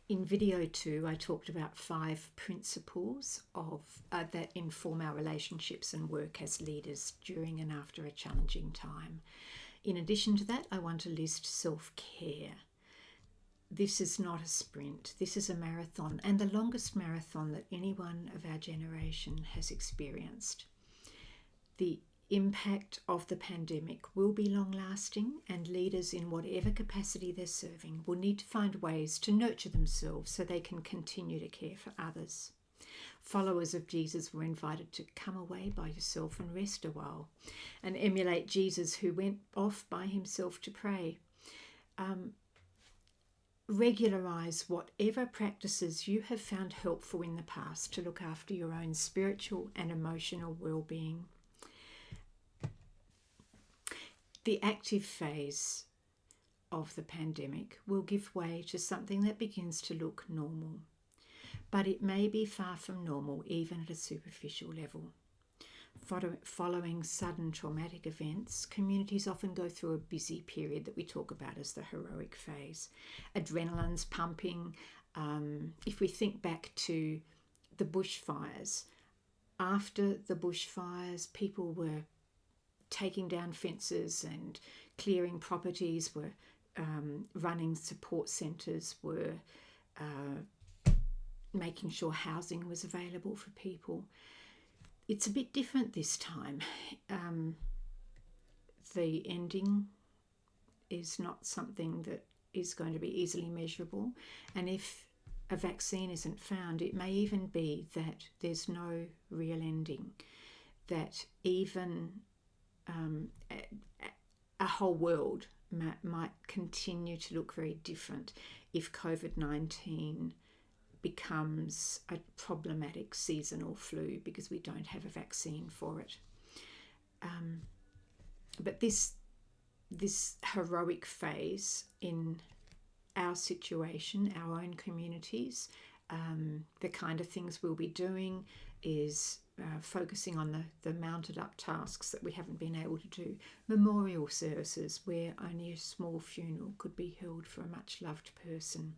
In video 2, I talked about 5 principles that inform our relationships and work as leaders during and after a challenging time. In addition to that, I want to list self-care. This is not a sprint, this is a marathon, and the longest marathon that anyone of our generation has experienced. The impact of the pandemic will be long-lasting, and leaders in whatever capacity they're serving will need to find ways to nurture themselves so they can continue to care for others. Followers of Jesus were invited to come away by yourself and rest a while and emulate Jesus, who went off by himself to pray. Regularize whatever practices you have found helpful in the past to look after your own spiritual and emotional well-being. The active phase of the pandemic will give way to something that begins to look normal, but it may be far from normal even at a superficial level. Following sudden traumatic events, communities often go through a busy period that we talk about as the heroic phase. Adrenaline's pumping. If we think back to the bushfires, after the bushfires, people were taking down fences and clearing properties, were running support centres, were making sure housing was available for people. It's a bit different this time. The ending is not something that is going to be easily measurable, and if a vaccine isn't found, it may even be that there's no real ending, that even a whole world might continue to look very different if COVID-19 becomes a problematic seasonal flu because we don't have a vaccine for it. But this heroic phase in our situation, our own communities, the kind of things we'll be doing is focusing on the mounted up tasks that we haven't been able to do. Memorial services where only a small funeral could be held for a much loved person.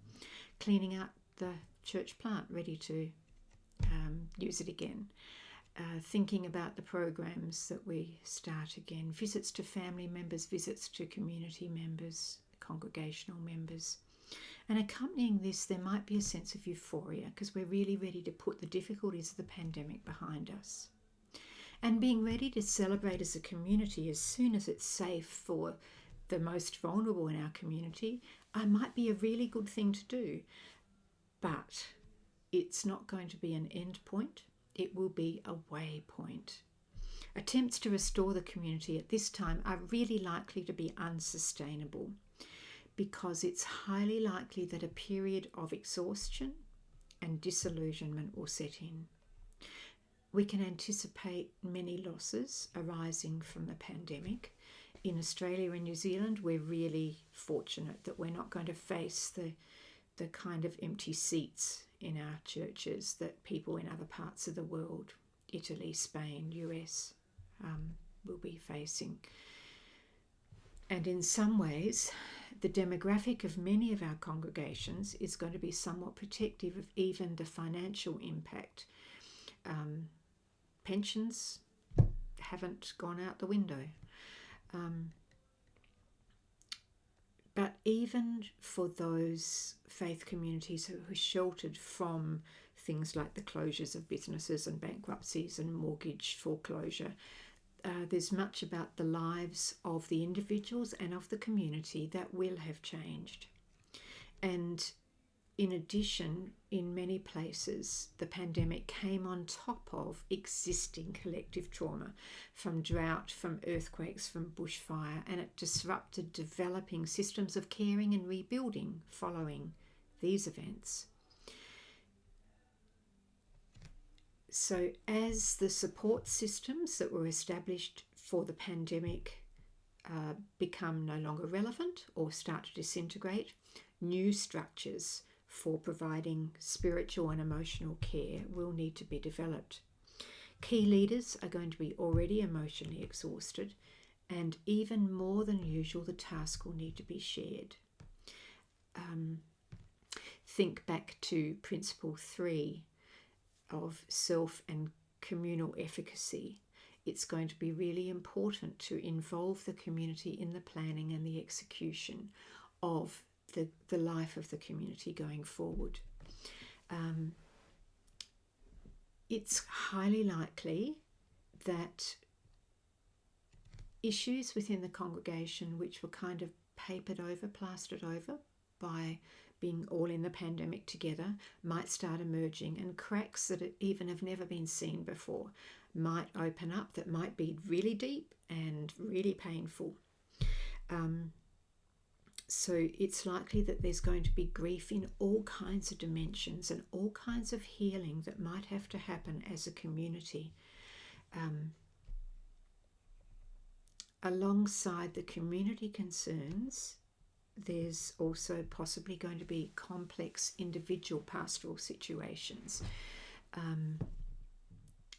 Cleaning out the church plant, ready to use it again. Thinking about the programs that we start again. Visits to family members, visits to community members, congregational members. And accompanying this, there might be a sense of euphoria because we're really ready to put the difficulties of the pandemic behind us. And being ready to celebrate as a community as soon as it's safe for the most vulnerable in our community might be a really good thing to do. But it's not going to be an end point. It will be a waypoint. Attempts to restore the community at this time are really likely to be unsustainable, because it's highly likely that a period of exhaustion and disillusionment will set in. We can anticipate many losses arising from the pandemic. In Australia and New Zealand, we're really fortunate that we're not going to face the kind of empty seats in our churches that people in other parts of the world, Italy, Spain, US, will be facing. And in some ways, the demographic of many of our congregations is going to be somewhat protective of even the financial impact. Pensions haven't gone out the window. But even for those faith communities who are sheltered from things like the closures of businesses and bankruptcies and mortgage foreclosure, there's much about the lives of the individuals and of the community that will have changed. And in addition, in many places, the pandemic came on top of existing collective trauma from drought, from earthquakes, from bushfire, and it disrupted developing systems of caring and rebuilding following these events. So as the support systems that were established for the pandemic become no longer relevant or start to disintegrate, new structures for providing spiritual and emotional care will need to be developed. Key leaders are going to be already emotionally exhausted, and even more than usual, the task will need to be shared. think back to Principle 3 of self and communal efficacy, it's going to be really important to involve the community in the planning and the execution of the life of the community going forward. It's highly likely that issues within the congregation which were kind of papered over, plastered over by being all in the pandemic together might start emerging, and cracks that even have never been seen before might open up that might be really deep and really painful. So it's likely that there's going to be grief in all kinds of dimensions and all kinds of healing that might have to happen as a community. Alongside the community concerns, there's also possibly going to be complex individual pastoral situations.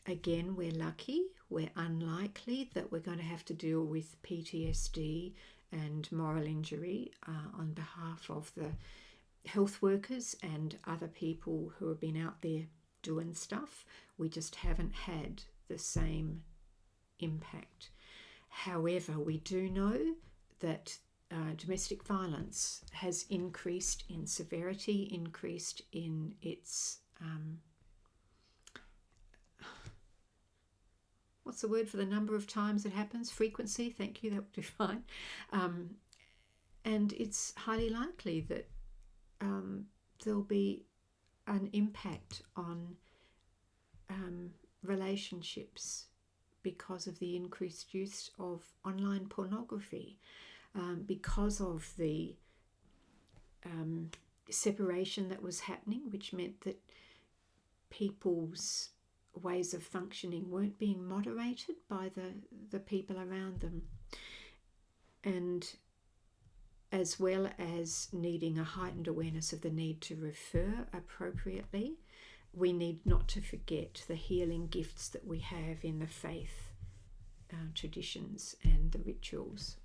Again, we're lucky, we're unlikely that we're going to have to deal with PTSD and moral injury on behalf of the health workers and other people who have been out there doing stuff. We just haven't had the same impact. However, we do know that domestic violence has increased in severity, increased in its what's the word for the number of times it happens? Frequency, thank you, that would be fine. And it's highly likely that there'll be an impact on relationships because of the increased use of online pornography, because of the separation that was happening, which meant that people's ways of functioning weren't being moderated by the people around them. And as well as needing a heightened awareness of the need to refer appropriately, we need not to forget the healing gifts that we have in the faith traditions and the rituals.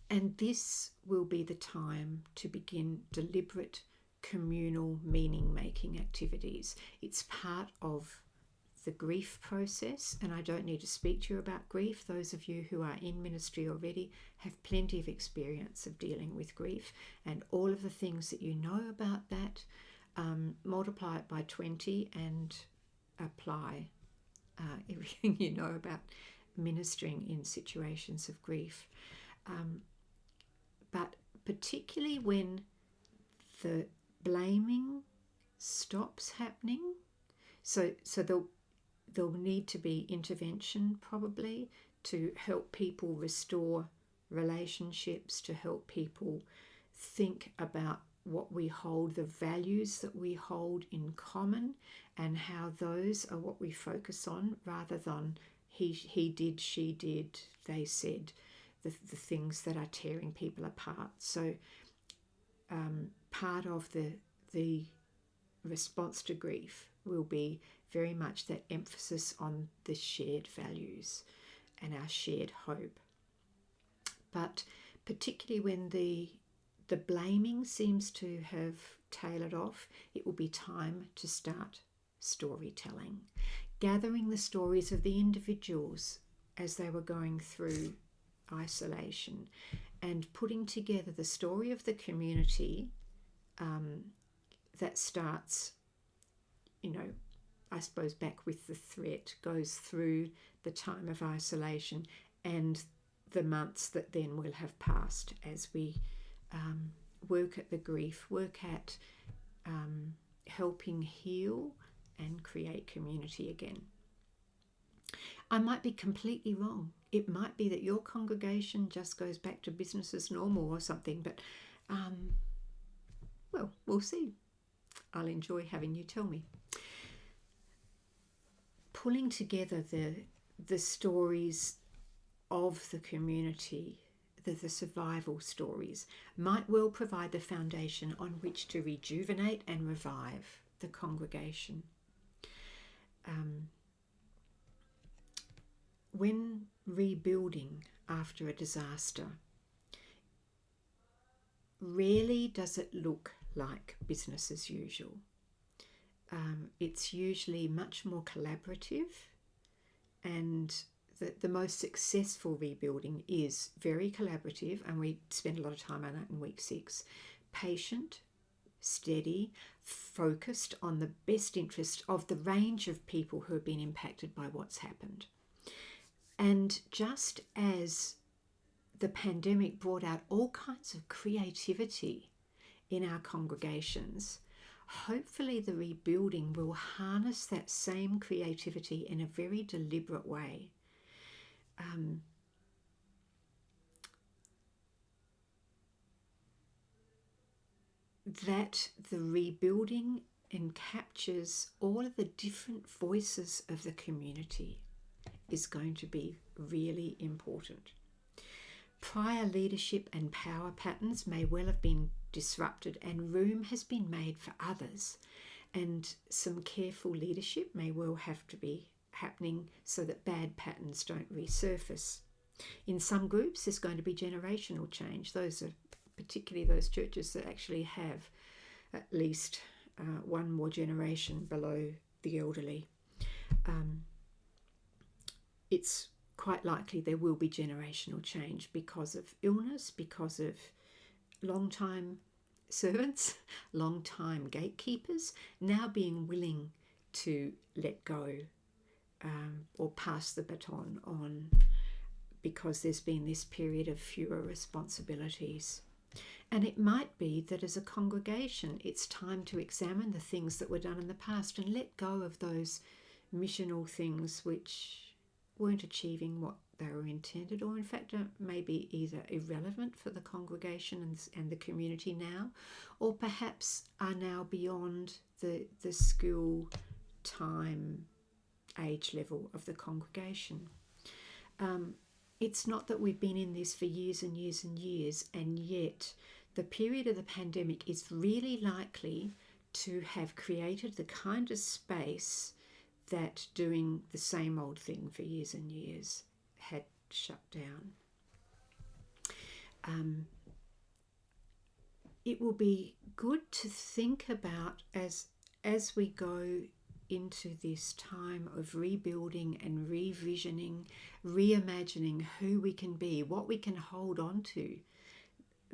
And this will be the time to begin deliberate communal meaning-making activities. It's part of the grief process, and I don't need to speak to you about grief. Those of you who are in ministry already have plenty of experience of dealing with grief, and all of the things that you know about that, multiply it by 20 and apply everything you know about ministering in situations of grief. But particularly when the blaming stops happening, so there'll need to be intervention probably to help people restore relationships, to help people think about what we hold, the values that we hold in common, and how those are what we focus on rather than he did, she did, they said, the things that are tearing people apart. So part of the response to grief will be very much that emphasis on the shared values and our shared hope. But particularly when the blaming seems to have tailored off, it will be time to start storytelling, gathering the stories of the individuals as they were going through isolation, and putting together the story of the community that starts, I suppose back with the threat, goes through the time of isolation and the months that then will have passed as we work at the grief, work at helping heal and create community again. I might be completely wrong. It might be that your congregation just goes back to business as normal or something, but well, we'll see. I'll enjoy having you tell me. Pulling together the stories of the community, the survival stories, might well provide the foundation on which to rejuvenate and revive the congregation. When rebuilding after a disaster, rarely does it look like business as usual. It's usually much more collaborative, and the most successful rebuilding is very collaborative, and we spend a lot of time on that in week 6. Patient, steady, focused on the best interest of the range of people who have been impacted by what's happened. And just as the pandemic brought out all kinds of creativity in our congregations, hopefully the rebuilding will harness that same creativity in a very deliberate way. That the rebuilding encaptures all of the different voices of the community is going to be really important. Prior leadership and power patterns may well have been disrupted, and room has been made for others, and some careful leadership may well have to be happening so that bad patterns don't resurface. In some groups, there's going to be generational change. Those are particularly those churches that actually have at least one more generation below the elderly. It's quite likely there will be generational change because of illness, because of long-time servants, long-time gatekeepers now being willing to let go or pass the baton on, because there's been this period of fewer responsibilities. And it might be that as a congregation, it's time to examine the things that were done in the past and let go of those missional things which weren't achieving what they were intended, or in fact may be either irrelevant for the congregation and the community now, or perhaps are now beyond the skill, time, age level of the congregation. It's not that we've been in this for years and years and years, and yet the period of the pandemic is really likely to have created the kind of space that doing the same old thing for years and years had shut down. It will be good to think about as we go into this time of rebuilding and revisioning, reimagining who we can be, what we can hold on to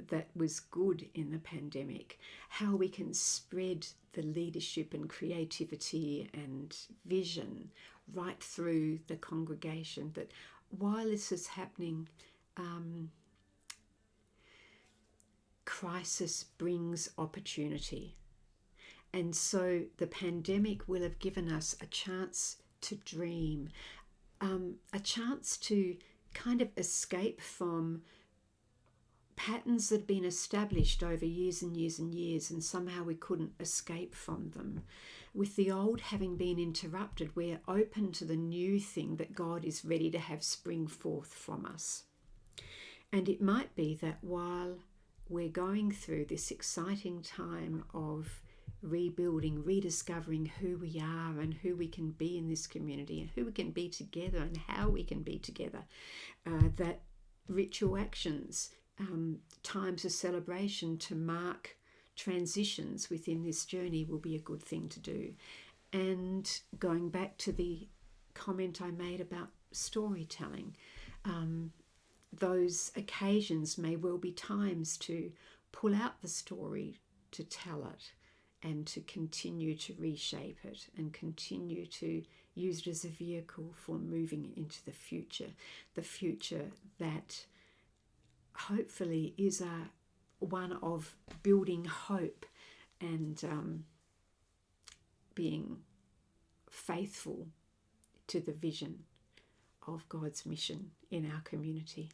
that was good in the pandemic, how we can spread the leadership and creativity and vision right through the congregation, that while this is happening, crisis brings opportunity. And so the pandemic will have given us a chance to dream, a chance to kind of escape from patterns that have been established over years and years and years, and somehow we couldn't escape from them. With the old having been interrupted, we're open to the new thing that God is ready to have spring forth from us. And it might be that while we're going through this exciting time of rebuilding, rediscovering who we are and who we can be in this community and who we can be together and how we can be together, that ritual actions, times of celebration to mark transitions within this journey will be a good thing to do. And going back to the comment I made about storytelling, those occasions may well be times to pull out the story, to tell it, and to continue to reshape it and continue to use it as a vehicle for moving into the future that hopefully is one of building hope and being faithful to the vision of God's mission in our community.